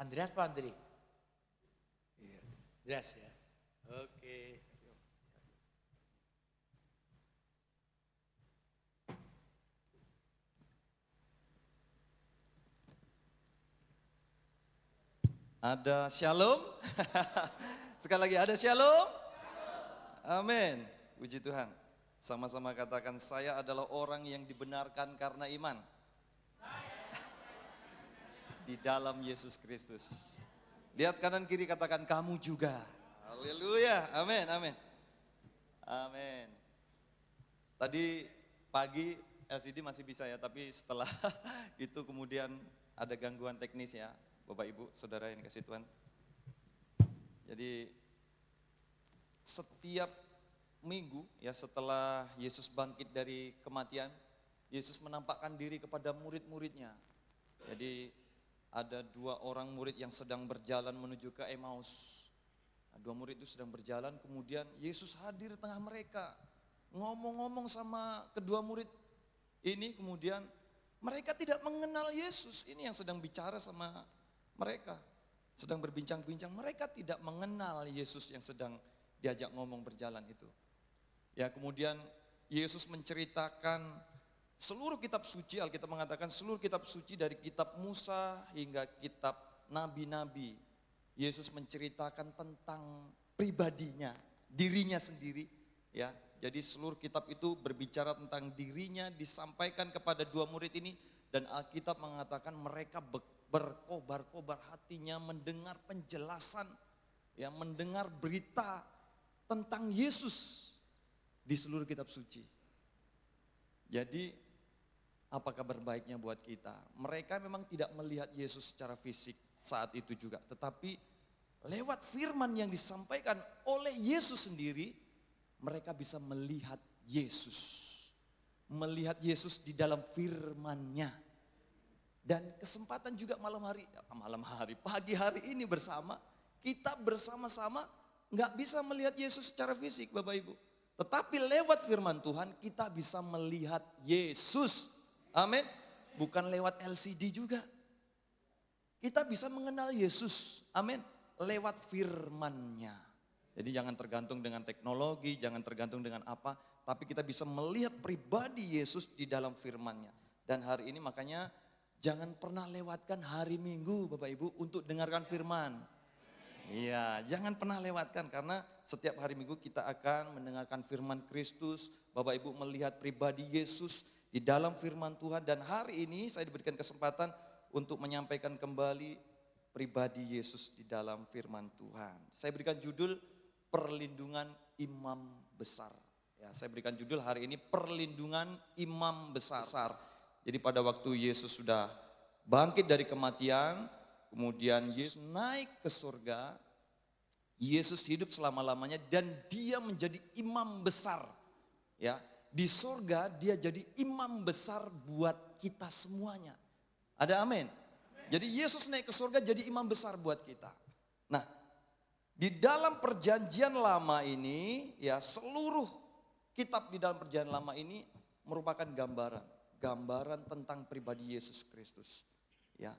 Andreas Pak Andri? Iya, Andreas ya. Oke. Ada shalom. Sekali lagi ada shalom. Amin. Puji Tuhan. Sama-sama katakan, saya adalah orang yang dibenarkan karena iman di dalam Yesus Kristus. Lihat kanan kiri, katakan kamu juga. Haleluya. Amin, amin. Amin. Tadi pagi LCD masih bisa ya, tapi setelah itu kemudian ada gangguan teknis ya, Bapak Ibu, Saudara yang dikasih Tuhan. Jadi setiap minggu ya setelah Yesus bangkit dari kematian, Yesus menampakkan diri kepada murid-muridnya. Jadi ada 2 orang murid yang sedang berjalan menuju ke Emmaus. Nah, 2 murid itu sedang berjalan, kemudian Yesus hadir di tengah mereka. Ngomong-ngomong sama kedua murid ini, kemudian mereka tidak mengenal Yesus. Ini yang sedang bicara sama mereka. Sedang berbincang-bincang, mereka tidak mengenal Yesus yang sedang diajak ngomong berjalan itu. Ya, kemudian Yesus menceritakan seluruh kitab suci. Alkitab mengatakan seluruh kitab suci dari kitab Musa hingga kitab nabi-nabi. Yesus menceritakan tentang pribadinya, dirinya sendiri. Ya, jadi seluruh kitab itu berbicara tentang dirinya, disampaikan kepada 2 murid ini. Dan Alkitab mengatakan mereka berkobar-kobar hatinya mendengar penjelasan, ya, mendengar berita tentang Yesus di seluruh kitab suci. Jadi apa kabar baiknya buat kita? Mereka memang tidak melihat Yesus secara fisik saat itu juga, tetapi lewat firman yang disampaikan oleh Yesus sendiri, mereka bisa melihat Yesus. Melihat Yesus di dalam firman-Nya. Dan kesempatan juga pagi hari ini bersama, kita bersama-sama gak bisa melihat Yesus secara fisik Bapak Ibu. Tetapi lewat firman Tuhan kita bisa melihat Yesus. Amin. Bukan lewat LCD juga. Kita bisa mengenal Yesus. Amin. Lewat firman-Nya. Jadi jangan tergantung dengan teknologi, jangan tergantung dengan apa. Tapi kita bisa melihat pribadi Yesus di dalam firman-Nya. Dan hari ini makanya jangan pernah lewatkan hari Minggu Bapak Ibu untuk dengarkan firman. Iya, jangan pernah lewatkan karena setiap hari Minggu kita akan mendengarkan firman Kristus. Bapak Ibu melihat pribadi Yesus di dalam firman Tuhan. Dan hari ini saya diberikan kesempatan untuk menyampaikan kembali pribadi Yesus di dalam firman Tuhan. Saya berikan judul perlindungan imam besar. Ya, saya berikan judul hari ini perlindungan imam besar. Jadi pada waktu Yesus sudah bangkit dari kematian, kemudian Yesus naik ke surga, Yesus hidup selama-lamanya dan dia menjadi imam besar. Ya, di surga dia jadi imam besar buat kita semuanya. Ada amin? Jadi Yesus naik ke surga jadi imam besar buat kita. Nah, di dalam perjanjian lama ini, ya seluruh kitab di dalam perjanjian lama ini merupakan gambaran tentang pribadi Yesus Kristus. Ya,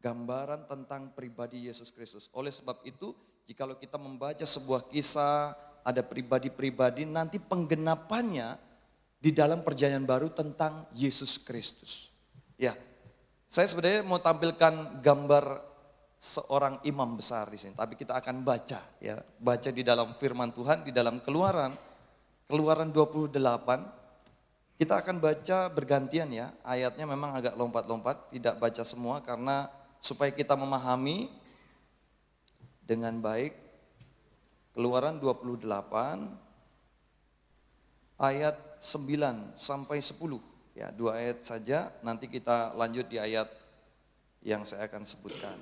gambaran tentang pribadi Yesus Kristus. Oleh sebab itu, jikalau kita membaca sebuah kisah, ada pribadi-pribadi, nanti penggenapannya di dalam perjanjian baru tentang Yesus Kristus. Ya, saya sebenarnya mau tampilkan gambar seorang imam besar di sini, tapi kita akan baca ya, baca di dalam firman Tuhan di dalam Keluaran 28. Kita akan baca bergantian ya, ayatnya memang agak lompat-lompat, tidak baca semua karena supaya kita memahami dengan baik. Keluaran 28 ayat 9 sampai 10. Ya, 2 ayat saja, nanti kita lanjut di ayat yang saya akan sebutkan.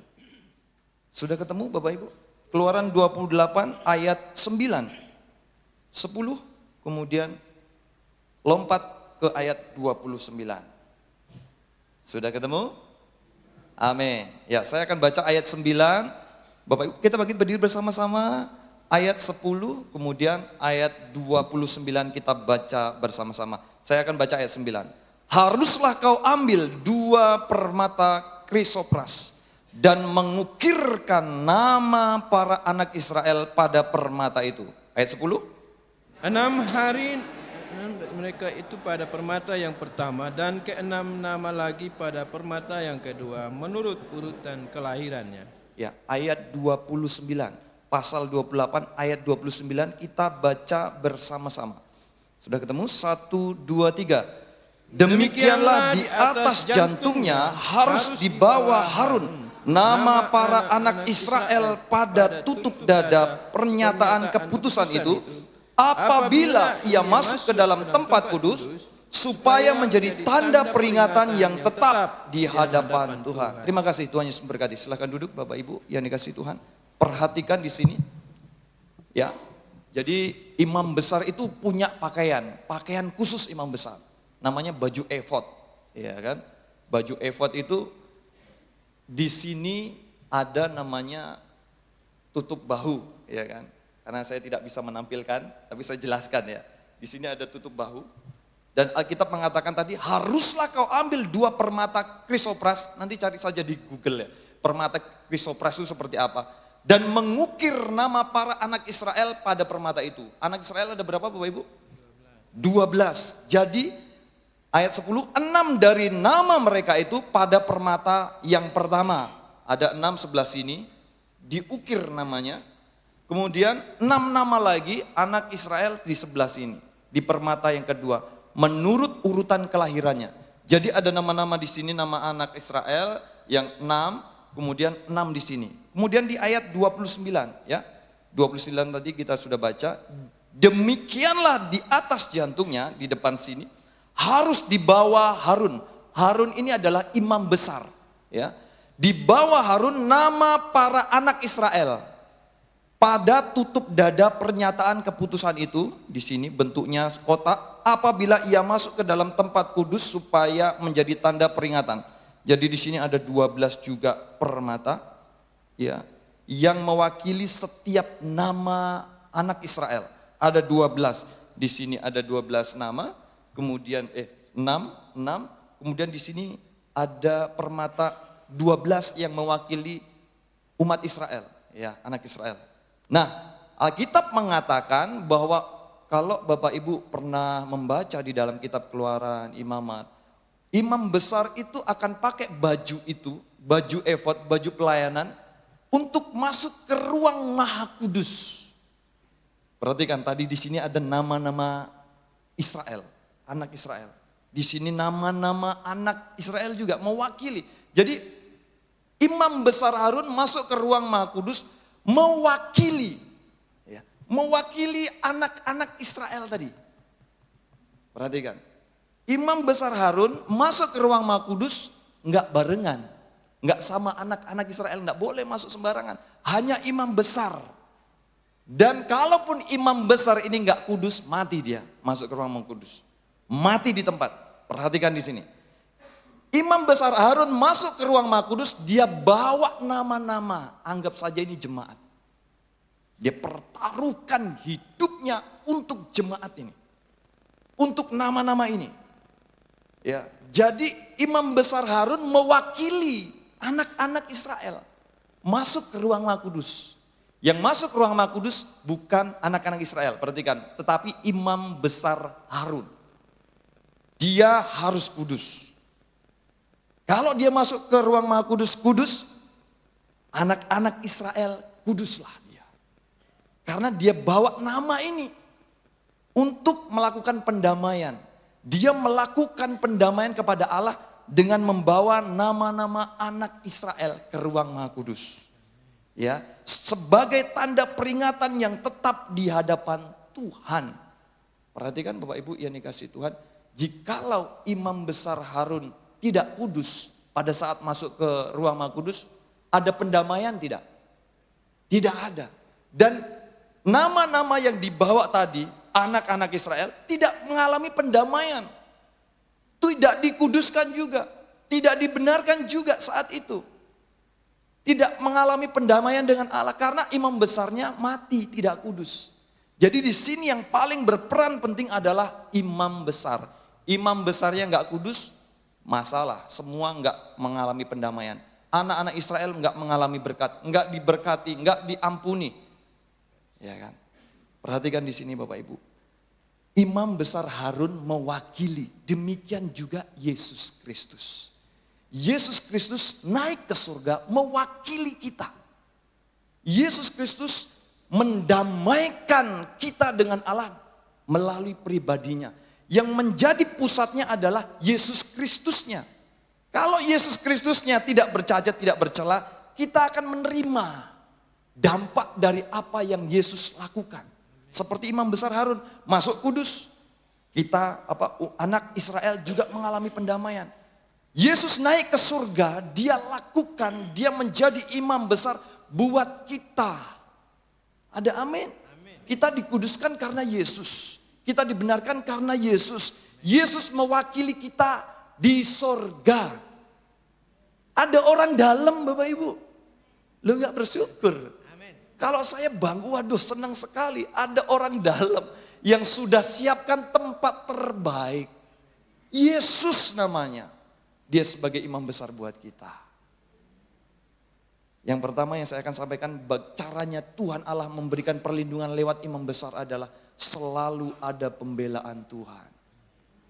Sudah ketemu Bapak Ibu? Keluaran 28 ayat 9, 10, kemudian lompat ke ayat 29. Sudah ketemu? Amin. Ya, saya akan baca ayat 9. Bapak Ibu, kita berdiri bersama-sama. Ayat 10, kemudian ayat 29 kita baca bersama-sama. Saya akan baca ayat 9. Haruslah kau ambil 2 permata krisopras dan mengukirkan nama para anak Israel pada permata itu. Ayat 10. 6 hari mereka itu pada permata yang pertama dan ke-6 nama lagi pada permata yang kedua menurut urutan kelahirannya. Ya, ayat 29, pasal 28 ayat 29 kita baca bersama-sama. Sudah ketemu? 1, 2, 3. Demikianlah di atas jantungnya harus dibawa Harun nama para anak Israel pada tutup dada pernyataan keputusan itu apabila ia masuk ke dalam tempat kudus supaya menjadi tanda peringatan yang tetap di hadapan Tuhan. Terima kasih, Tuhan Yesus memberkati. Silakan duduk Bapak Ibu yang dikasihi Tuhan. Perhatikan di sini. Ya. Jadi imam besar itu punya pakaian khusus imam besar. Namanya baju efod, ya kan? Baju efod itu di sini ada namanya tutup bahu, ya kan? Karena saya tidak bisa menampilkan, tapi saya jelaskan ya. Di sini ada tutup bahu. Dan Alkitab mengatakan tadi, haruslah kau ambil 2 permata krisopras, nanti cari saja di Google ya. Permata krisopras itu seperti apa? Dan mengukir nama para anak Israel pada permata itu. Anak Israel ada berapa Bapak Ibu? 12. Jadi ayat 10, 6 dari nama mereka itu pada permata yang pertama. Ada 6 sebelah sini, diukir namanya. Kemudian 6 nama lagi anak Israel di sebelah sini, di permata yang kedua, menurut urutan kelahirannya. Jadi ada nama-nama di sini, nama anak Israel yang 6, kemudian 6 di sini. Kemudian di ayat 29 ya, 29 tadi kita sudah baca, demikianlah di atas jantungnya, di depan sini, harus dibawa Harun. Harun ini adalah imam besar, ya. Dibawa Harun nama para anak Israel. Pada tutup dada pernyataan keputusan itu, di sini bentuknya kotak, apabila ia masuk ke dalam tempat kudus supaya menjadi tanda peringatan. Jadi di sini ada 12 juga permata, ya, yang mewakili setiap nama anak Israel. Ada 12. Di sini ada 12 nama. Kemudian 6, kemudian di sini ada permata 12 yang mewakili umat Israel, ya, anak Israel. Nah, Alkitab mengatakan bahwa kalau Bapak Ibu pernah membaca di dalam kitab Keluaran, Imamat, imam besar itu akan pakai baju itu, baju efod, baju pelayanan untuk masuk ke ruang Maha Kudus. Perhatikan tadi di sini ada nama-nama Israel. Anak Israel. Di sini nama-nama anak Israel juga mewakili. Jadi imam besar Harun masuk ke ruang Maha Kudus mewakili, ya, mewakili anak-anak Israel tadi. Perhatikan, imam besar Harun masuk ke ruang Maha Kudus enggak barengan, enggak sama anak-anak Israel, enggak boleh masuk sembarangan. Hanya imam besar. Dan kalaupun imam besar ini enggak kudus, mati dia masuk ke ruang Maha Kudus. Mati di tempat. Perhatikan di sini. Imam besar Harun masuk ke ruang Maha Kudus, dia bawa nama-nama. Anggap saja ini jemaat. Dia pertaruhkan hidupnya untuk jemaat ini. Untuk nama-nama ini. Ya, jadi imam besar Harun mewakili anak-anak Israel masuk ke ruang Maha Kudus. Yang masuk ke ruang Maha Kudus bukan anak-anak Israel, perhatikan, tetapi imam besar Harun. Dia harus kudus. Kalau dia masuk ke ruang Maha Kudus, kudus, anak-anak Israel kuduslah dia. Karena dia bawa nama ini untuk melakukan pendamaian. Dia melakukan pendamaian kepada Allah dengan membawa nama-nama anak Israel ke ruang Maha Kudus. Ya, sebagai tanda peringatan yang tetap di hadapan Tuhan. Perhatikan Bapak Ibu yang dikasihi Tuhan, jikalau imam besar Harun tidak kudus pada saat masuk ke ruang Maha Kudus, ada pendamaian tidak? Tidak ada. Dan nama-nama yang dibawa tadi, anak-anak Israel, tidak mengalami pendamaian. Tidak dikuduskan juga, tidak dibenarkan juga saat itu. Tidak mengalami pendamaian dengan Allah karena imam besarnya mati, tidak kudus. Jadi di sini yang paling berperan penting adalah imam besar. Imam besarnya enggak kudus, masalah, semua enggak mengalami pendamaian. anak-anak Israel nggak mengalami berkat, nggak diberkati, nggak diampuni. Ya kan? Perhatikan di sini Bapak Ibu. Imam besar Harun mewakili, demikian juga Yesus Kristus. Yesus Kristus naik ke surga mewakili kita. Yesus Kristus mendamaikan kita dengan Allah melalui pribadinya. Yang menjadi pusatnya adalah Yesus Kristusnya. Kalau Yesus Kristusnya tidak bercacat, tidak bercela, kita akan menerima dampak dari apa yang Yesus lakukan. Seperti Imam besar Harun masuk kudus, kita anak Israel juga mengalami pendamaian. Yesus naik ke surga, dia lakukan, dia menjadi imam besar buat kita. Ada amin. Kita dikuduskan karena Yesus. Kita dibenarkan karena Yesus. Yesus mewakili kita di surga. Ada orang dalam Bapak Ibu. Lo gak bersyukur. Kalau saya bangga, waduh senang sekali. Ada orang dalam yang sudah siapkan tempat terbaik. Yesus namanya. Dia sebagai imam besar buat kita. Yang pertama yang saya akan sampaikan, caranya Tuhan Allah memberikan perlindungan lewat imam besar adalah selalu ada pembelaan Tuhan.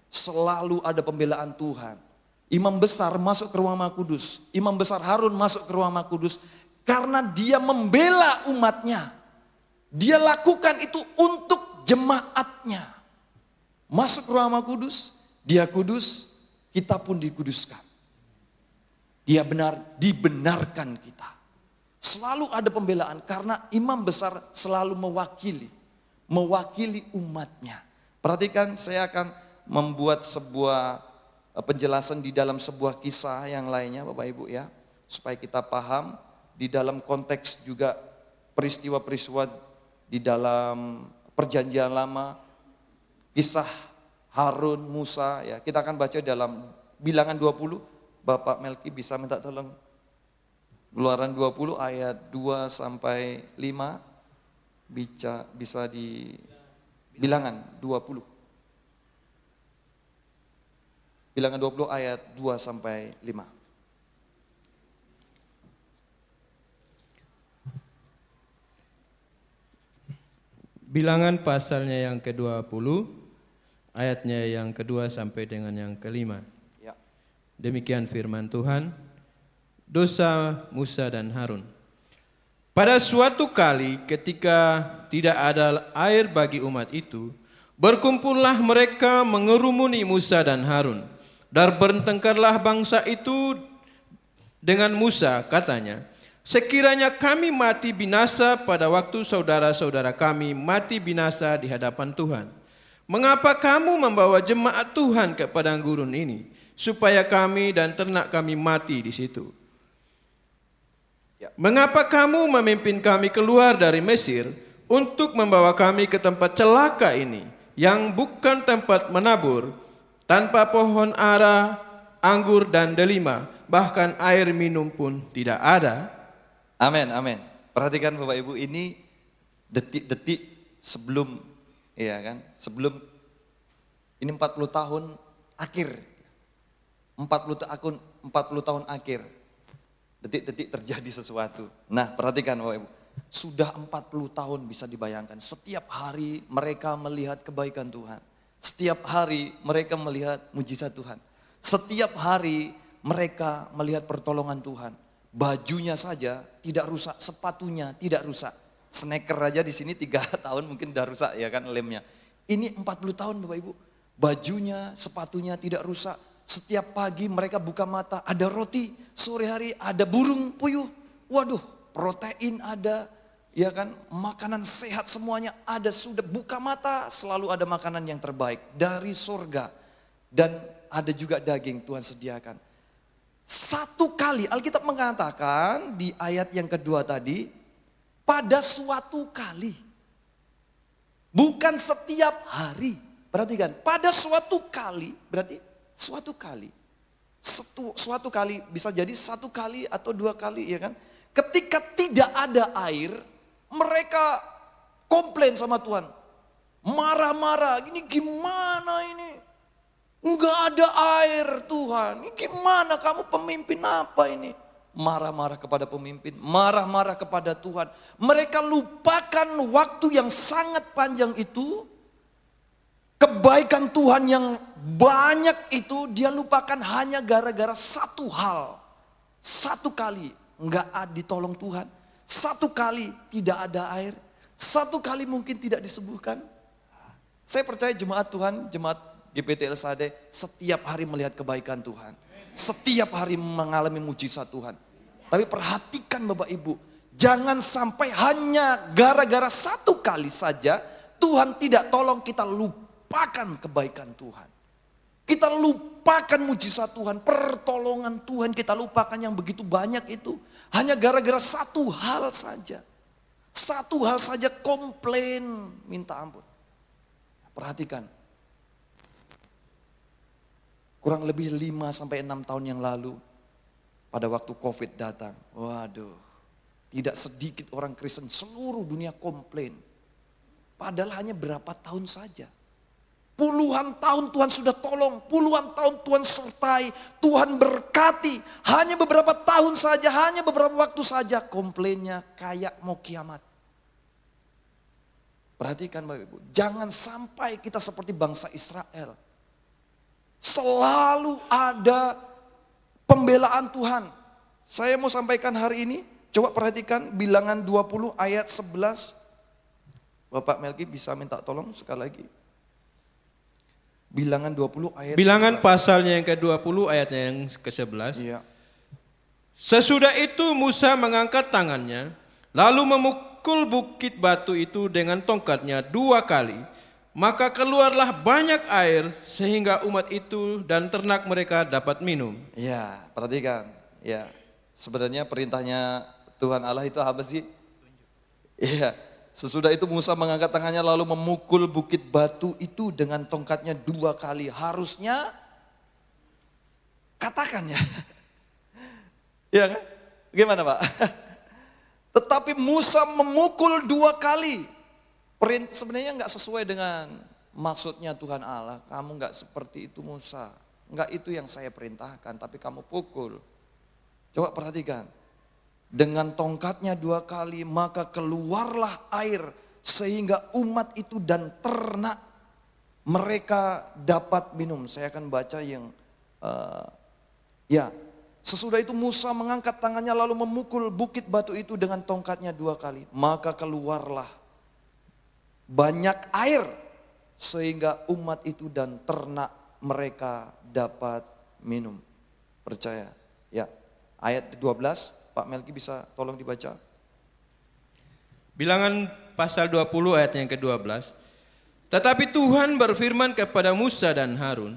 Selalu ada pembelaan Tuhan. Imam besar masuk ke ruang Maha Kudus. Imam besar Harun masuk ke ruang Maha Kudus. Karena dia membela umatnya. Dia lakukan itu untuk jemaatnya. Masuk ke ruang Maha Kudus, dia kudus, kita pun dikuduskan. Dia benar, dibenarkan kita. Selalu ada pembelaan karena imam besar selalu mewakili umatnya. Perhatikan, saya akan membuat sebuah penjelasan di dalam sebuah kisah yang lainnya Bapak Ibu ya. Supaya kita paham di dalam konteks juga peristiwa-peristiwa di dalam perjanjian lama. Kisah Harun, Musa ya. Kita akan baca dalam Bilangan 20. Bapak Melki bisa minta tolong. Keluaran 20 ayat 2 sampai 5. Bisa di Bilangan 20. Bilangan 20 ayat 2 sampai 5. Bilangan pasalnya yang ke-20, ayatnya yang kedua sampai dengan yang kelima. Ya. Demikian firman Tuhan, dosa Musa dan Harun. Pada suatu kali ketika tidak ada air bagi umat itu, berkumpullah mereka mengerumuni Musa dan Harun. Dan bertengkarlah bangsa itu dengan Musa, katanya, sekiranya kami mati binasa pada waktu saudara-saudara kami mati binasa di hadapan Tuhan. Mengapa kamu membawa jemaat Tuhan ke padang gurun ini, supaya kami dan ternak kami mati di situ? Mengapa kamu memimpin kami keluar dari Mesir untuk membawa kami ke tempat celaka ini, yang bukan tempat menabur, tanpa pohon ara, anggur dan delima, bahkan air minum pun tidak ada? Amin, amin. Perhatikan Bapak Ibu, ini detik-detik sebelum, ya kan, sebelum ini 40 tahun akhir. 40 tahun akhir. Detik-detik terjadi sesuatu. Nah, perhatikan Bapak Ibu. Sudah 40 tahun bisa dibayangkan. Setiap hari mereka melihat kebaikan Tuhan. Setiap hari mereka melihat mujizat Tuhan. Setiap hari mereka melihat pertolongan Tuhan. Bajunya saja tidak rusak, sepatunya tidak rusak. Sneaker aja di sini 3 tahun mungkin udah rusak ya kan lemnya. Ini 40 tahun Bapak Ibu. Bajunya, sepatunya tidak rusak. Setiap pagi mereka buka mata, ada roti. Sore hari ada burung puyuh. Waduh, protein ada. Ya kan, makanan sehat semuanya ada. Sudah buka mata, selalu ada makanan yang terbaik dari surga. Dan ada juga daging Tuhan sediakan. Satu kali, Alkitab mengatakan di ayat yang kedua tadi, pada suatu kali. Bukan setiap hari. Perhatikan, pada suatu kali, berarti suatu kali. Suatu kali, bisa jadi 1 kali atau 2 kali ya kan. Ketika tidak ada air, mereka komplain sama Tuhan. Marah-marah, ini gimana ini? Enggak ada air Tuhan, ini gimana kamu pemimpin apa ini? marah-marah kepada pemimpin, marah-marah kepada Tuhan. Mereka lupakan waktu yang sangat panjang itu, kebaikan Tuhan yang banyak itu dia lupakan hanya gara-gara satu hal. Satu kali nggak ditolong Tuhan, satu kali tidak ada air, satu kali mungkin tidak disembuhkan. Saya percaya jemaat Tuhan, jemaat GPT El Shaddai setiap hari melihat kebaikan Tuhan. Setiap hari mengalami mujizat Tuhan. Tapi perhatikan Bapak Ibu, jangan sampai hanya gara-gara satu kali saja Tuhan tidak tolong, kita lupakan kebaikan Tuhan. Kita lupakan mujizat Tuhan, pertolongan Tuhan kita lupakan yang begitu banyak itu. Hanya gara-gara satu hal saja. Satu hal saja komplain, minta ampun. Perhatikan. Kurang lebih 5-6 tahun yang lalu, pada waktu COVID datang, waduh, tidak sedikit orang Kristen seluruh dunia komplain. Padahal hanya berapa tahun saja. Puluhan tahun Tuhan sudah tolong, puluhan tahun Tuhan sertai, Tuhan berkati. Hanya beberapa tahun saja, hanya beberapa waktu saja komplainnya kayak mau kiamat. Perhatikan Bapak Ibu, jangan sampai kita seperti bangsa Israel. Selalu ada pembelaan Tuhan. Saya mau sampaikan hari ini, coba perhatikan Bilangan 20 ayat 11. Bapak Melki bisa minta tolong sekali lagi. Bilangan 20 ayat Bilangan 11. pasalnya yang ke-20 ayatnya yang ke-11. Iya. Sesudah itu Musa mengangkat tangannya, lalu memukul bukit batu itu dengan tongkatnya 2 kali. Maka keluarlah banyak air sehingga umat itu dan ternak mereka dapat minum. Ya, perhatikan. Ya, sebenarnya perintahnya Tuhan Allah itu apa sih? Iya, sesudah itu Musa mengangkat tangannya lalu memukul bukit batu itu dengan tongkatnya 2 kali. Harusnya katakan ya. Iya kan? Gimana Pak? Tetapi Musa memukul 2 kali. Sebenarnya nggak sesuai dengan maksudnya Tuhan Allah. Kamu nggak seperti itu Musa. Nggak itu yang saya perintahkan, tapi kamu pukul. Coba perhatikan. Dengan tongkatnya 2 kali, maka keluarlah air sehingga umat itu dan ternak mereka dapat minum. Saya akan baca yang sesudah itu Musa mengangkat tangannya lalu memukul bukit batu itu dengan tongkatnya 2 kali. Maka keluarlah banyak air sehingga umat itu dan ternak mereka dapat minum. Percaya? Ya. Ayat 12, Pak Melki bisa tolong dibaca. Bilangan pasal 20 ayat yang ke-12. Tetapi Tuhan berfirman kepada Musa dan Harun,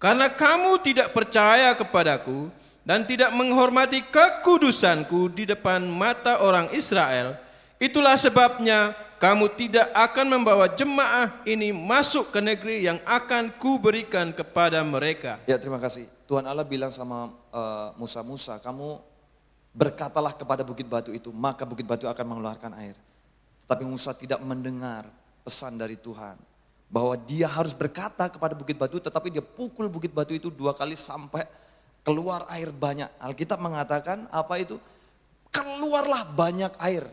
karena kamu tidak percaya kepadaku dan tidak menghormati kekudusanku di depan mata orang Israel, itulah sebabnya kamu tidak akan membawa jemaah ini masuk ke negeri yang akan kuberikan kepada mereka. Ya, terima kasih. Tuhan Allah bilang sama Musa, kamu berkatalah kepada bukit batu itu, maka bukit batu akan mengeluarkan air. Tapi Musa tidak mendengar pesan dari Tuhan, bahwa dia harus berkata kepada bukit batu, tetapi dia pukul bukit batu itu 2 kali sampai keluar air banyak. Alkitab mengatakan apa itu? Keluarlah banyak air.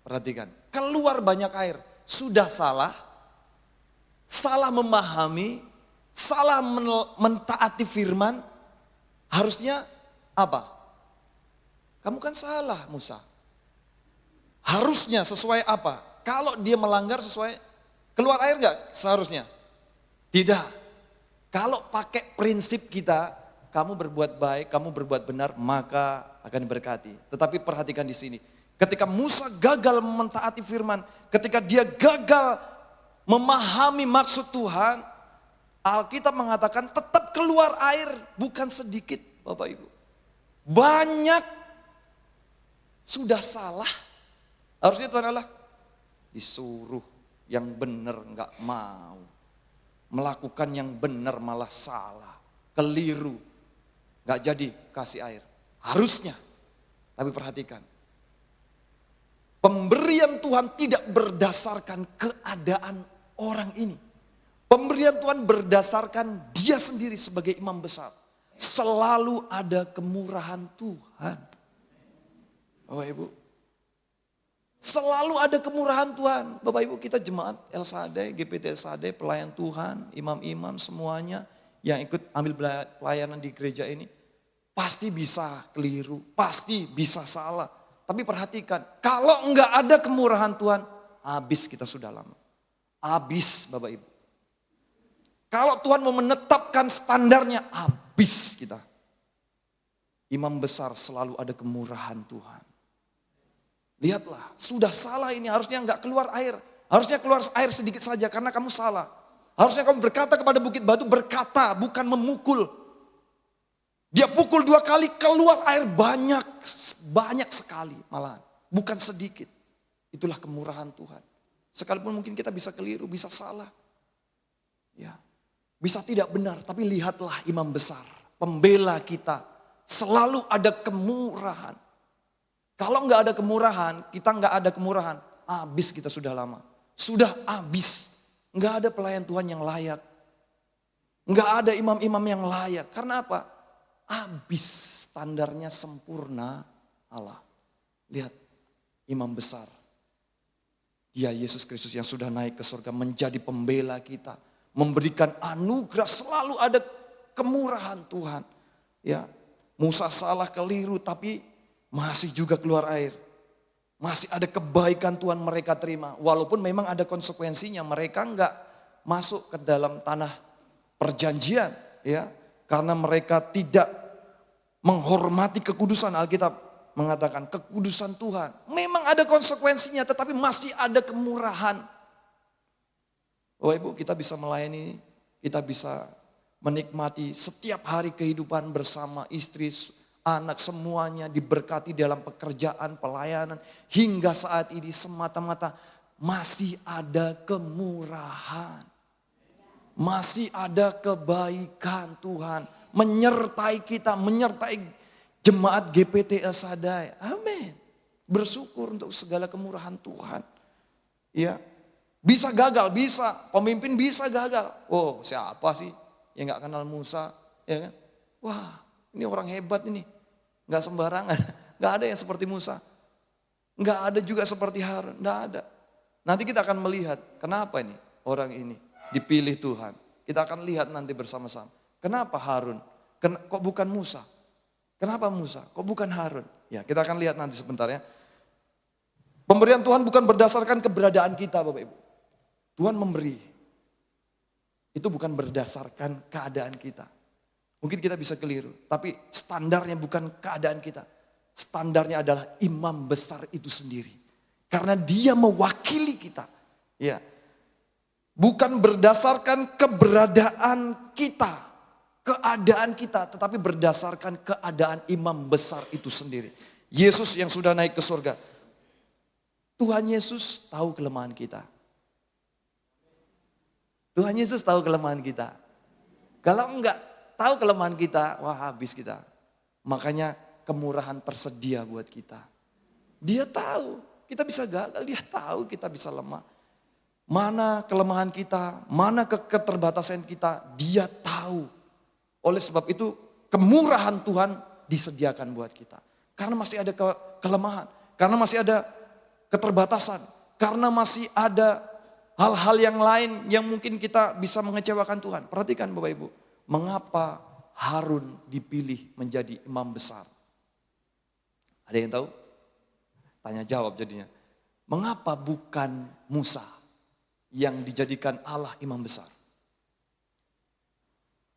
Perhatikan, keluar banyak air. Sudah salah memahami, salah mentaati firman. Harusnya apa? Kamu kan salah Musa. Harusnya sesuai apa? Kalau dia melanggar sesuai, keluar air enggak seharusnya? Tidak. Kalau pakai prinsip kita, kamu berbuat baik, kamu berbuat benar, maka akan diberkati. Tetapi perhatikan di sini. Ketika Musa gagal mentaati firman, ketika dia gagal memahami maksud Tuhan, Alkitab mengatakan tetap keluar air, bukan sedikit Bapak Ibu. Banyak sudah salah. Harusnya Tuhan Allah disuruh yang benar enggak mau. Melakukan yang benar malah salah, keliru. Enggak jadi kasih air. Harusnya. Tapi perhatikan. Pemberian Tuhan tidak berdasarkan keadaan orang ini. Pemberian Tuhan berdasarkan dia sendiri sebagai imam besar. Selalu ada kemurahan Tuhan. Bapak Ibu, selalu ada kemurahan Tuhan. Bapak Ibu, kita jemaat El Shaddai, GPT El Shaddai, pelayan Tuhan, imam-imam semuanya yang ikut ambil pelayanan di gereja ini, pasti bisa keliru, pasti bisa salah. Tapi perhatikan, kalau enggak ada kemurahan Tuhan, habis kita sudah lama. Habis Bapak Ibu. Kalau Tuhan mau menetapkan standarnya, habis kita. Imam besar selalu ada kemurahan Tuhan. Lihatlah, sudah salah ini, harusnya enggak keluar air. Harusnya keluar air sedikit saja karena kamu salah. Harusnya kamu berkata kepada bukit batu, berkata bukan memukul. Dia pukul 2 kali, keluar air banyak sekali malahan. Bukan sedikit. Itulah kemurahan Tuhan. Sekalipun mungkin kita bisa keliru, bisa salah. Ya, bisa tidak benar, tapi lihatlah imam besar, pembela kita. Selalu ada kemurahan. Kalau nggak ada kemurahan, kita nggak ada kemurahan, habis kita sudah lama. Sudah habis. Nggak ada pelayan Tuhan yang layak. Nggak ada imam-imam yang layak. Karena apa? Habis standarnya sempurna Allah. Lihat imam besar. Dia Yesus Kristus yang sudah naik ke surga menjadi pembela kita. Memberikan anugerah, selalu ada kemurahan Tuhan. Ya, Musa salah keliru tapi masih juga keluar air. Masih ada kebaikan Tuhan mereka terima. Walaupun memang ada konsekuensinya. Mereka enggak masuk ke dalam tanah perjanjian. Ya, karena mereka tidak menghormati kekudusan. Alkitab mengatakan kekudusan Tuhan. Memang ada konsekuensinya tetapi masih ada kemurahan. Bapak Ibu, kita bisa melayani, kita bisa menikmati setiap hari kehidupan bersama istri, anak, semuanya diberkati dalam pekerjaan, pelayanan. Hingga saat ini semata-mata masih ada kemurahan. Masih ada kebaikan Tuhan. Menyertai kita, menyertai jemaat GPT El Shaddai. Amin. Bersyukur untuk segala kemurahan Tuhan. Ya, bisa gagal, bisa. Pemimpin bisa gagal. Oh, siapa sih yang gak kenal Musa? Ya kan? Wah, ini orang hebat ini. Gak sembarangan. Gak ada yang seperti Musa. Gak ada juga seperti Harun. Gak ada. Nanti kita akan melihat kenapa ini orang ini dipilih Tuhan. Kita akan lihat nanti bersama-sama. Kenapa Harun? Kok bukan Musa? Kenapa Musa? Kok bukan Harun? Ya, kita akan lihat nanti sebentar ya. Pemberian Tuhan bukan berdasarkan keberadaan kita, Bapak Ibu. Tuhan memberi. Itu bukan berdasarkan keadaan kita. Mungkin kita bisa keliru, tapi standarnya bukan keadaan kita. Standarnya adalah imam besar itu sendiri. Karena dia mewakili kita. Ya. Bukan berdasarkan keberadaan kita, keadaan kita, tetapi berdasarkan keadaan imam besar itu sendiri. Yesus yang sudah naik ke surga. Tuhan Yesus tahu kelemahan kita. Tuhan Yesus tahu kelemahan kita. Kalau enggak tahu kelemahan kita, wah habis kita. Makanya kemurahan tersedia buat kita. Dia tahu kita bisa gagal, dia tahu kita bisa lemah. Mana kelemahan kita, mana keterbatasan kita, dia tahu. Oleh sebab itu kemurahan Tuhan disediakan buat kita. Karena masih ada kelemahan, karena masih ada keterbatasan, karena masih ada hal-hal yang lain yang mungkin kita bisa mengecewakan Tuhan. Perhatikan Bapak Ibu, mengapa Harun dipilih menjadi imam besar? Ada yang tahu? Tanya jawab jadinya. Mengapa bukan Musa yang dijadikan Allah imam besar?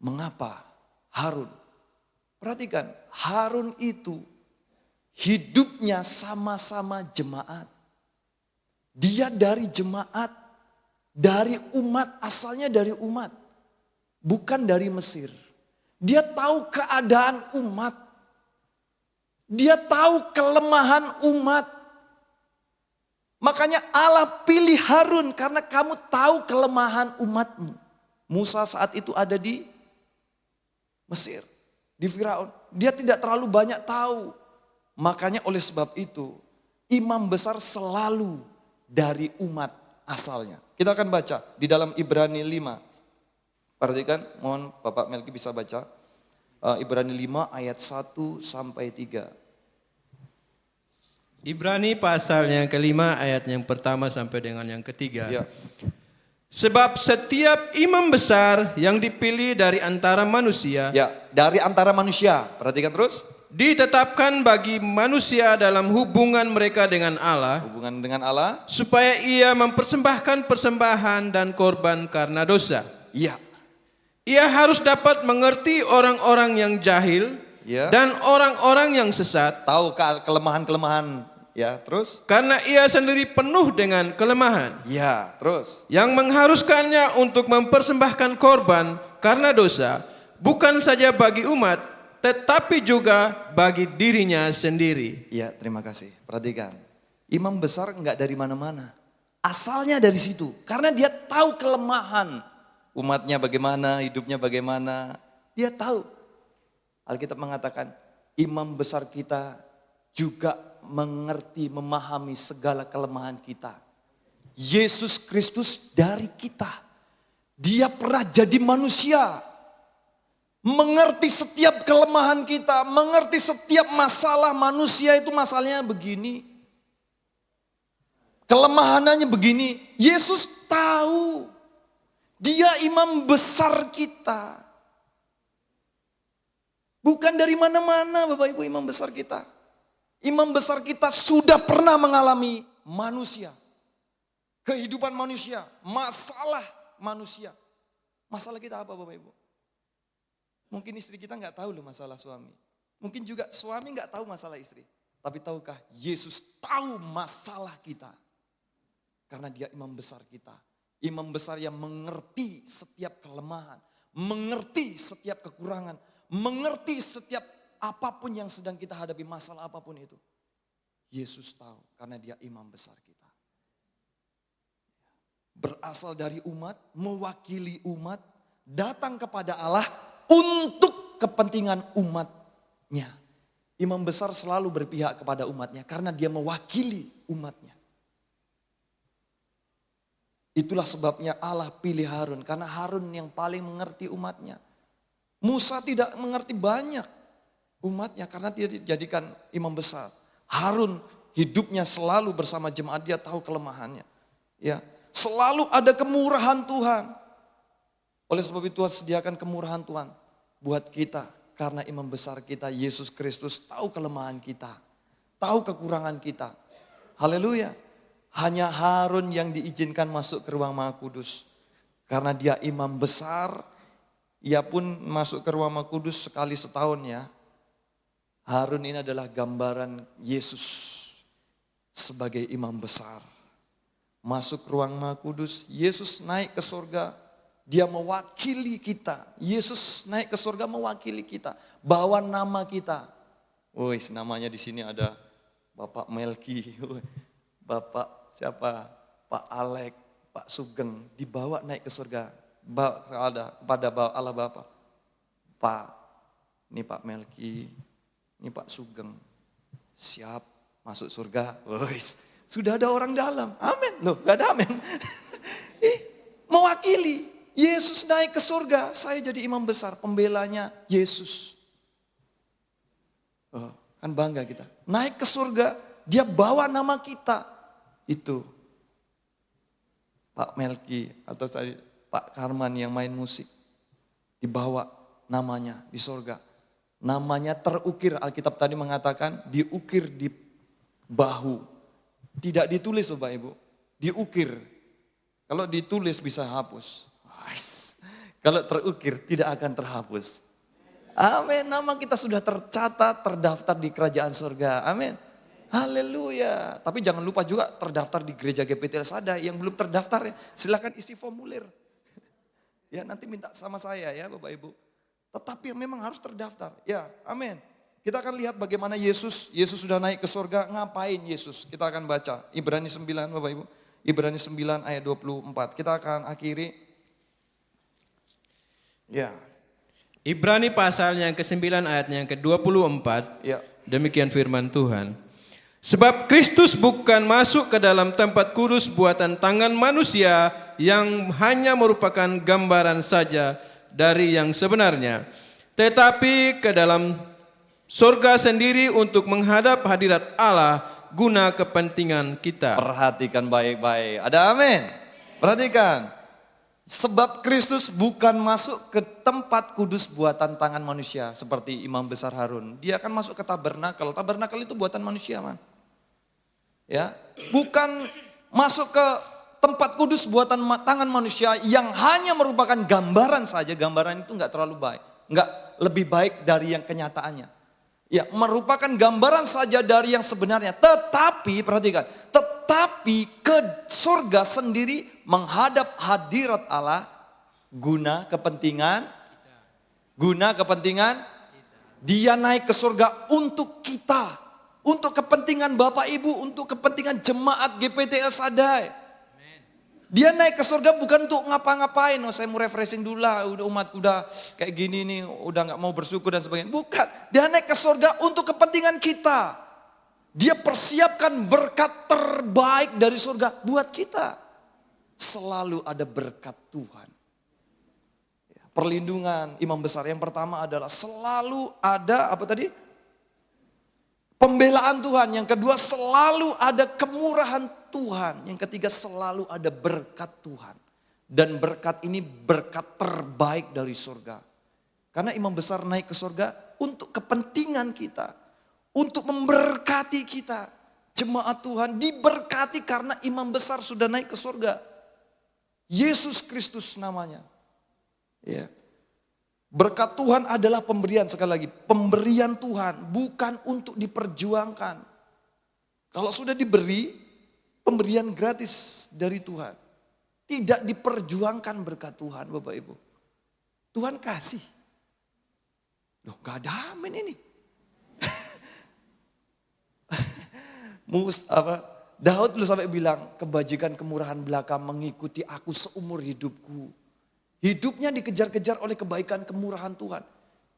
Mengapa Harun? Perhatikan, Harun itu hidupnya sama-sama jemaat. Dia dari jemaat, dari umat, asalnya dari umat. Bukan dari Mesir. Dia tahu keadaan umat. Dia tahu kelemahan umat. Makanya Allah pilih Harun karena kamu tahu kelemahan umatmu. Musa saat itu ada di Mesir, di Firaun. Dia tidak terlalu banyak tahu. Makanya oleh sebab itu imam besar selalu dari umat asalnya. Kita akan baca di dalam Ibrani 5. Perhatikan, mohon Bapak Melki bisa baca. Ibrani 5 ayat 1 sampai 3. Ibrani pasal yang kelima ayat yang pertama sampai dengan yang ketiga. Ya. Sebab setiap imam besar yang dipilih dari antara manusia Ya, dari antara manusia. Perhatikan terus. ditetapkan bagi manusia dalam hubungan mereka dengan Allah, Hubungan dengan Allah. supaya ia mempersembahkan persembahan dan korban karena dosa. Iya. Ia harus dapat mengerti orang-orang yang jahil Ya. dan orang-orang yang sesat, Tahu kelemahan-kelemahan. Ya, terus. karena ia sendiri penuh dengan kelemahan, Ya, terus. yang mengharuskannya untuk mempersembahkan korban karena dosa, bukan saja bagi umat, tetapi juga bagi dirinya sendiri. Ya, terima kasih. Perhatikan. Imam besar enggak dari mana-mana. Asalnya dari situ. Karena dia tahu kelemahan. Umatnya bagaimana, hidupnya bagaimana. Dia tahu. Alkitab mengatakan, imam besar kita juga mengerti, memahami segala kelemahan kita. Yesus Kristus dari kita. Dia pernah jadi manusia. Mengerti setiap kelemahan kita, mengerti setiap masalah manusia itu masalahnya begini. Kelemahannya begini. Yesus tahu. Dia imam besar kita. Bukan dari mana-mana Bapak Ibu imam besar kita. Imam besar kita sudah pernah mengalami manusia. Kehidupan manusia, masalah manusia. Masalah kita apa Bapak Ibu? Mungkin istri kita nggak tahu loh masalah suami. Mungkin juga suami nggak tahu masalah istri. Tapi tahukah Yesus tahu masalah kita. Karena dia imam besar kita. Imam besar yang mengerti setiap kelemahan. Mengerti setiap kekurangan. Mengerti setiap apapun yang sedang kita hadapi, masalah apapun itu. Yesus tahu karena dia imam besar kita. Berasal dari umat, mewakili umat, datang kepada Allah untuk kepentingan umatnya. Imam besar selalu berpihak kepada umatnya karena dia mewakili umatnya. Itulah sebabnya Allah pilih Harun, karena Harun yang paling mengerti umatnya. Musa tidak mengerti banyak umatnya karena dia dijadikan imam besar. Harun hidupnya selalu bersama jemaat, dia tahu kelemahannya. Ya, selalu ada kemurahan Tuhan. Oleh sebab itu Tuhan sediakan kemurahan Tuhan buat kita. Karena imam besar kita Yesus Kristus tahu kelemahan kita. Tahu kekurangan kita. Haleluya. Hanya Harun yang diizinkan masuk ke ruang Maha Kudus. Karena dia imam besar, ia pun masuk ke ruang Maha Kudus sekali setahun ya. Harun ini adalah gambaran Yesus sebagai imam besar. Masuk ke ruang Maha Kudus, Yesus naik ke surga, dia mewakili kita. Yesus naik ke surga mewakili kita, bawa nama kita. Wih, namanya di sini ada Bapak Melki, Bapak siapa? Pak Alek, Pak Sugeng, dibawa naik ke surga. Kepada Allah Bapa. Pak, ini Pak Melki, ini Pak Sugeng, siap masuk surga. Wis, sudah ada orang dalam. Amin. Loh, gak ada amin. Mewakili. Yesus naik ke surga, saya jadi imam besar, pembelanya Yesus. Oh, kan bangga kita. Naik ke surga, dia bawa nama kita. Itu Pak Melki atau tadi Pak Karman yang main musik. Dibawa namanya di surga. Namanya terukir, Alkitab tadi mengatakan diukir di bahu. Tidak ditulis Bapak Ibu, diukir. Kalau ditulis bisa hapus. Kalau terukir tidak akan terhapus. Amin, nama kita sudah tercatat, terdaftar di kerajaan surga. Amin. Haleluya. Tapi jangan lupa juga terdaftar di gereja GPT Sada. Yang belum terdaftar ya, silakan isi formulir. Ya nanti minta sama saya ya Bapak Ibu. Tetapi memang harus terdaftar. Ya, amin. Kita akan lihat bagaimana Yesus sudah naik ke surga, ngapain Yesus. Kita akan baca Ibrani 9 Bapak Ibu. Ibrani 9 ayat 24. Kita akan akhiri. Ya. Ibrani pasal yang ke-9 ayatnya yang ke-24. Ya. Demikian firman Tuhan. Sebab Kristus bukan masuk ke dalam tempat kudus buatan tangan manusia yang hanya merupakan gambaran saja dari yang sebenarnya, tetapi ke dalam surga sendiri untuk menghadap hadirat Allah guna kepentingan kita. Perhatikan baik-baik. Ada amin? Perhatikan. Sebab Kristus bukan masuk ke tempat kudus buatan tangan manusia seperti imam besar Harun. Dia akan masuk ke tabernakel. Tabernakel itu buatan manusia, man. Ya, bukan masuk ke tempat kudus buatan tangan manusia yang hanya merupakan gambaran saja. Gambaran itu enggak terlalu baik, enggak lebih baik dari yang kenyataannya. Ya, merupakan gambaran saja dari yang sebenarnya. Tetapi, perhatikan, tetapi ke surga sendiri menghadap hadirat Allah guna kepentingan, dia naik ke surga untuk kita. Untuk kepentingan Bapak Ibu, untuk kepentingan jemaat GPTL Sadai. Dia naik ke surga bukan untuk ngapa-ngapain. Oh, saya mau refreshing dulu lah, udah umat udah kayak gini nih, udah gak mau bersyukur dan sebagainya. Bukan, dia naik ke surga untuk kepentingan kita. Dia persiapkan berkat terbaik dari surga buat kita. Selalu ada berkat Tuhan. Perlindungan imam besar yang pertama adalah selalu ada apa tadi? Pembelaan Tuhan. Yang kedua selalu ada kemurahan Tuhan. Yang ketiga selalu ada berkat Tuhan. Dan berkat ini berkat terbaik dari surga. Karena imam besar naik ke surga untuk kepentingan kita. Untuk memberkati kita. Jemaat Tuhan diberkati karena imam besar sudah naik ke surga. Yesus Kristus namanya. Ya. Berkat Tuhan adalah pemberian, sekali lagi. Pemberian Tuhan bukan untuk diperjuangkan. Kalau sudah diberi, pemberian gratis dari Tuhan. Tidak diperjuangkan berkat Tuhan, Bapak Ibu. Tuhan kasih. Loh, gak ada amin ini. Daud dulu sampai bilang, kebajikan kemurahan belaka mengikuti aku seumur hidupku. Hidupnya dikejar-kejar oleh kebaikan kemurahan Tuhan.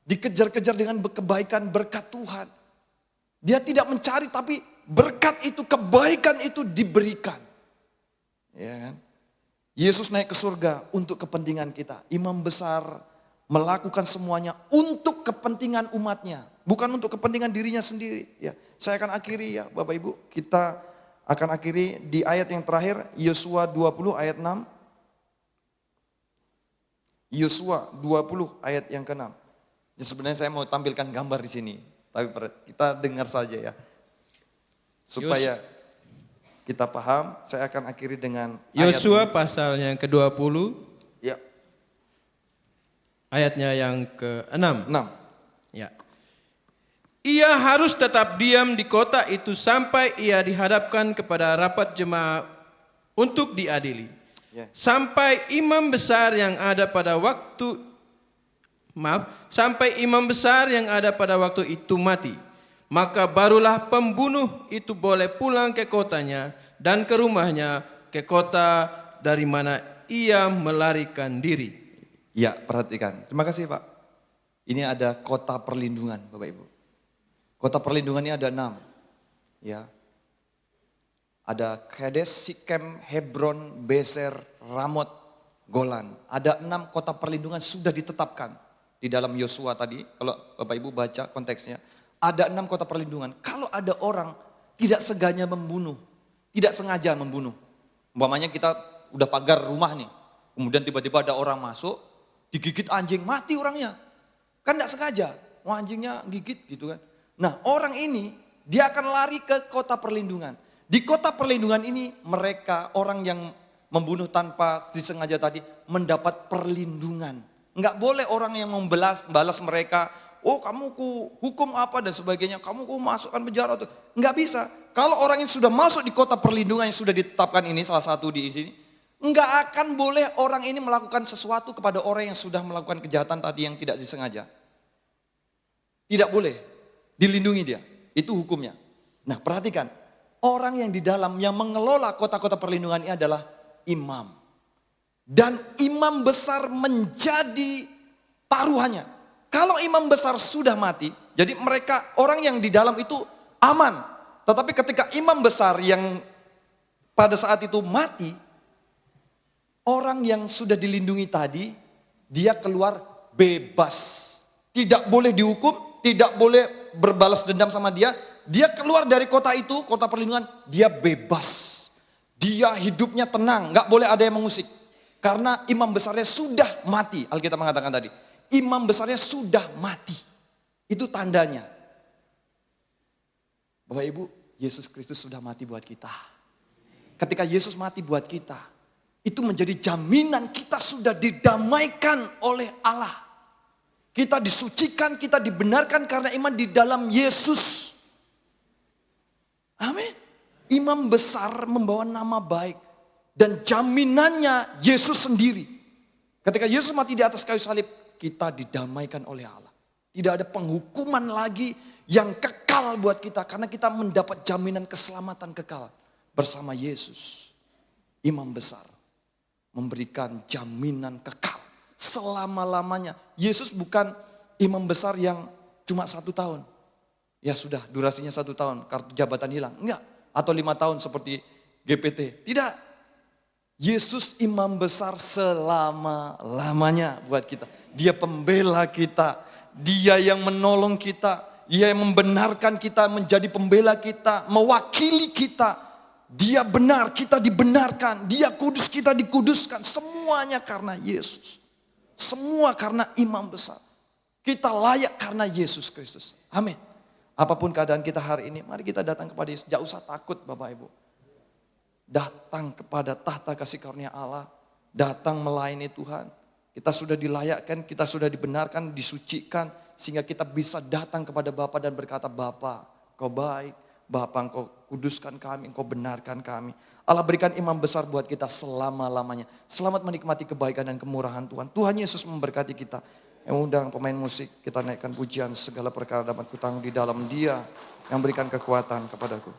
Dikejar-kejar dengan kebaikan berkat Tuhan. Dia tidak mencari tapi berkat itu, kebaikan itu diberikan. Ya kan? Yesus naik ke surga untuk kepentingan kita. Imam besar melakukan semuanya untuk kepentingan umatnya. Bukan untuk kepentingan dirinya sendiri. Ya, saya akan akhiri ya Bapak Ibu. Kita akan akhiri di ayat yang terakhir. Yosua 20 ayat 6. Yosua 20 ayat yang ke-6. Ya, sebenarnya saya mau tampilkan gambar di sini. Tapi kita dengar saja ya. Supaya kita paham, saya akan akhiri dengan Yosua pasal yang ke-20. Ya. Ayatnya yang ke-6. 6. Ya. Ia harus tetap diam di kota itu sampai ia dihadapkan kepada rapat jemaat untuk diadili. Sampai imam besar yang ada pada waktu itu mati, maka barulah pembunuh itu boleh pulang ke kotanya dan ke rumahnya, ke kota dari mana ia melarikan diri. Ya, perhatikan. Terima kasih Pak. Ini ada kota perlindungan Bapak Ibu. Kota perlindungan ini ada 6. Ya. Ada Kades, Sikem, Hebron, Beser, Ramot, Golan. Ada 6 kota perlindungan sudah ditetapkan di dalam Yosua tadi. Kalau Bapak Ibu baca konteksnya. Ada 6 kota perlindungan. Kalau ada orang tidak sengaja membunuh. Umpamanya kita udah pagar rumah nih. Kemudian tiba-tiba ada orang masuk, digigit anjing, mati orangnya. Kan tidak sengaja. Wah, anjingnya gigit gitu kan. Nah orang ini dia akan lari ke kota perlindungan. Di kota perlindungan ini mereka orang yang membunuh tanpa disengaja tadi mendapat perlindungan. Enggak boleh orang yang membalas mereka, oh kamu ku hukum apa dan sebagainya, kamu ku masukkan penjara. Enggak bisa. Kalau orang yang sudah masuk di kota perlindungan yang sudah ditetapkan ini, salah satu di sini, enggak akan boleh orang ini melakukan sesuatu kepada orang yang sudah melakukan kejahatan tadi yang tidak disengaja. Tidak boleh, dilindungi dia, itu hukumnya. Nah perhatikan, orang yang di dalam yang mengelola kota-kota perlindungan ini adalah imam. Dan imam besar menjadi taruhannya. Kalau imam besar sudah mati, jadi mereka orang yang di dalam itu aman. Tetapi ketika imam besar yang pada saat itu mati, orang yang sudah dilindungi tadi, dia keluar bebas. Tidak boleh dihukum, tidak boleh berbalas dendam sama dia, dia keluar dari kota itu, kota perlindungan, dia bebas. Dia hidupnya tenang, nggak boleh ada yang mengusik. Karena imam besarnya sudah mati, Alkitab mengatakan tadi. Imam besarnya sudah mati. Itu tandanya. Bapak Ibu, Yesus Kristus sudah mati buat kita. Ketika Yesus mati buat kita, itu menjadi jaminan kita sudah didamaikan oleh Allah. Kita disucikan, kita dibenarkan karena iman di dalam Yesus. Amin. Imam besar membawa nama baik. Dan jaminannya Yesus sendiri. Ketika Yesus mati di atas kayu salib, kita didamaikan oleh Allah. Tidak ada penghukuman lagi yang kekal buat kita. Karena kita mendapat jaminan keselamatan kekal bersama Yesus. Imam besar memberikan jaminan kekal selama-lamanya. Yesus bukan imam besar yang cuma 1 tahun. Ya sudah, durasinya 1 tahun, kartu jabatan hilang. Enggak. Atau 5 tahun seperti GPT. Tidak. Yesus imam besar selama-lamanya buat kita. Dia pembela kita. Dia yang menolong kita. Dia yang membenarkan kita menjadi pembela kita. Mewakili kita. Dia benar, kita dibenarkan. Dia kudus, kita dikuduskan. Semuanya karena Yesus. Semua karena imam besar. Kita layak karena Yesus Kristus. Amin. Apapun keadaan kita hari ini, mari kita datang kepada Yesus. Jangan usah takut Bapak Ibu. Datang kepada tahta kasih karunia Allah. Datang melayani Tuhan. Kita sudah dilayakkan, kita sudah dibenarkan, disucikan. Sehingga kita bisa datang kepada Bapa dan berkata, Bapa, Kau baik. Bapa, Engkau kuduskan kami, Engkau benarkan kami. Allah berikan imam besar buat kita selama-lamanya. Selamat menikmati kebaikan dan kemurahan Tuhan. Tuhan Yesus memberkati kita. Yang undang pemain musik, kita naikkan pujian segala perkara dapat kutanggung di dalam Dia yang berikan kekuatan kepadaku.